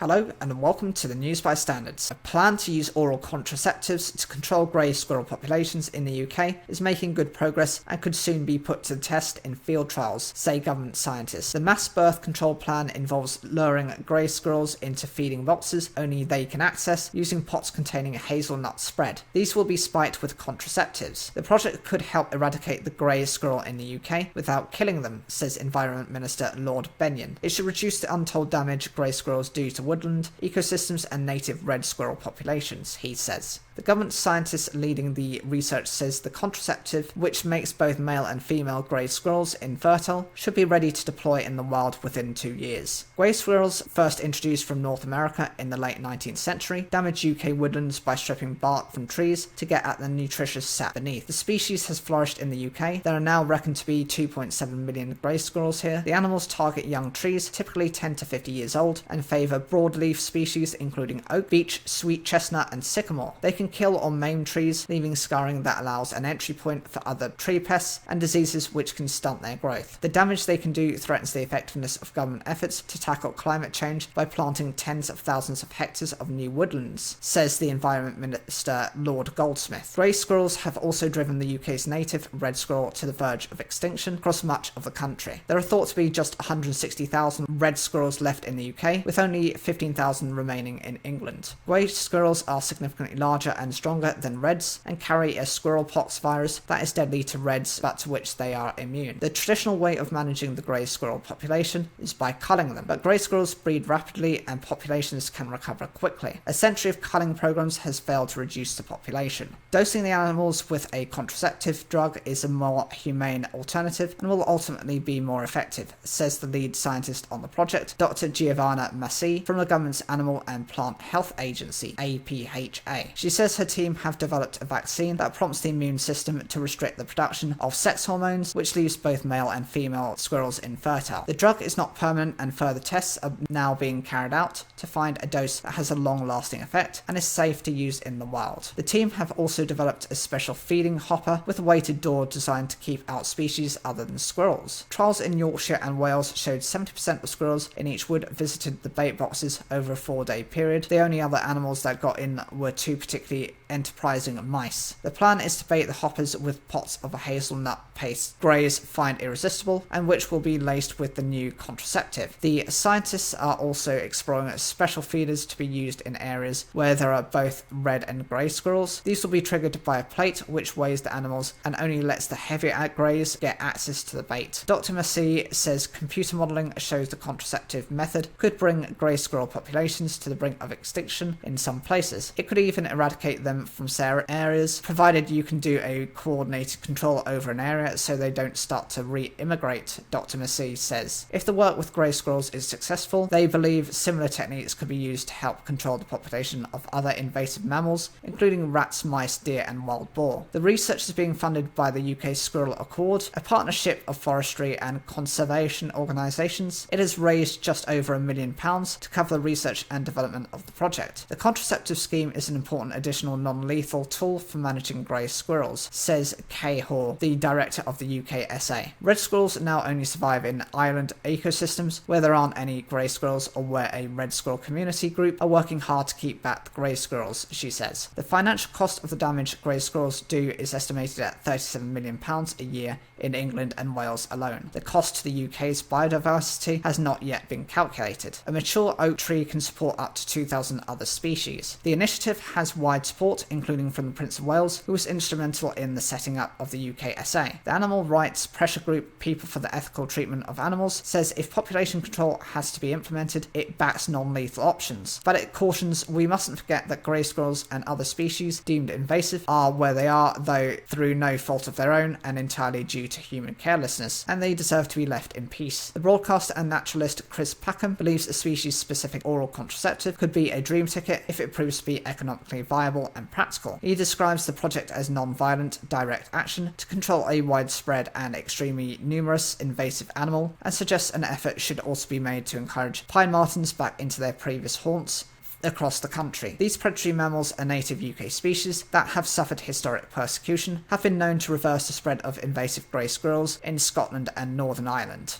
Hello and welcome to the News by Standards. A plan to use oral contraceptives to control grey squirrel populations in the UK is making good progress and could soon be put to the test in field trials, say government scientists. The mass birth control plan involves luring grey squirrels into feeding boxes only they can access using pots containing a hazelnut spread. These will be spiked with contraceptives. The project could help eradicate the grey squirrel in the UK without killing them, says Environment Minister Lord Benyon. It should reduce the untold damage grey squirrels do to woodland, ecosystems and native red squirrel populations, he says. The government scientist leading the research says the contraceptive, which makes both male and female grey squirrels infertile, should be ready to deploy in the wild within 2 years. Grey squirrels, first introduced from North America in the late 19th century, damage UK woodlands by stripping bark from trees to get at the nutritious sap beneath. The species has flourished in the UK. There are now reckoned to be 2.7 million grey squirrels here. The animals target young trees, typically 10 to 50 years old, and favour broadleaf species including oak, beech, sweet chestnut and sycamore. They can kill or maim trees, leaving scarring that allows an entry point for other tree pests and diseases which can stunt their growth. The damage they can do threatens the effectiveness of government efforts to tackle climate change by planting tens of thousands of hectares of new woodlands, says the Environment Minister Lord Goldsmith. Grey squirrels have also driven the UK's native red squirrel to the verge of extinction across much of the country. There are thought to be just 160,000 red squirrels left in the UK, with only 15,000 remaining in England. Grey squirrels are significantly larger and stronger than reds and carry a squirrel pox virus that is deadly to reds but to which they are immune. The traditional way of managing the grey squirrel population is by culling them, but grey squirrels breed rapidly and populations can recover quickly. A century of culling programs has failed to reduce the population. Dosing the animals with a contraceptive drug is a more humane alternative and will ultimately be more effective, says the lead scientist on the project, Dr. Giovanna Massi from the government's Animal and Plant Health Agency, APHA. She says her team have developed a vaccine that prompts the immune system to restrict the production of sex hormones, which leaves both male and female squirrels infertile. The drug is not permanent and further tests are now being carried out to find a dose that has a long-lasting effect and is safe to use in the wild. The team have also developed a special feeding hopper with a weighted door designed to keep out species other than squirrels. Trials in Yorkshire and Wales showed 70% of squirrels in each wood visited the bait boxes over a 4-day period. The only other animals that got in were two particularly enterprising mice. The plan is to bait the hoppers with pots of a hazelnut paste greys find irresistible and which will be laced with the new contraceptive. The scientists are also exploring special feeders to be used in areas where there are both red and grey squirrels. These will be triggered by a plate which weighs the animals and only lets the heavier greys get access to the bait. Dr. Massey says computer modelling shows the contraceptive method could bring grey squirrel populations to the brink of extinction in some places. It could even eradicate them from certain areas, provided you can do a coordinated control over an area so they don't start to re-immigrate, Dr. Massey says. If the work with grey squirrels is successful, they believe similar techniques could be used to help control the population of other invasive mammals, including rats, mice, deer and wild boar. The research is being funded by the UK Squirrel Accord, a partnership of forestry and conservation organisations. It has raised just over £1 million to cover the research and development of the project. The contraceptive scheme is an important additional non-lethal tool for managing grey squirrels, says Kay Hoare, the director of the UKSA. Red squirrels now only survive in island ecosystems where there aren't any grey squirrels or where a red squirrel community group are working hard to keep back the grey squirrels, she says. The financial cost of the damage grey squirrels do is estimated at £37 million a year in England and Wales alone. The cost to the UK's biodiversity has not yet been calculated. A mature oak tree can support up to 2,000 other species. The initiative has wide support, including from the Prince of Wales, who was instrumental in the setting up of the UKSA. The animal rights pressure group People for the Ethical Treatment of Animals says if population control has to be implemented, it backs non-lethal options. But it cautions we mustn't forget that grey squirrels and other species deemed invasive are where they are, though through no fault of their own and entirely due to human carelessness, and they deserve to be left in peace. The broadcaster and naturalist Chris Packham believes a species-specific oral contraceptive could be a dream ticket if it proves to be economically viable and practical. He describes the project as non-violent, direct action to control a widespread and extremely numerous invasive animal, and suggests an effort should also be made to encourage pine martens back into their previous haunts across the country. These predatory mammals are native UK species that have suffered historic persecution, have been known to reverse the spread of invasive grey squirrels in Scotland and Northern Ireland.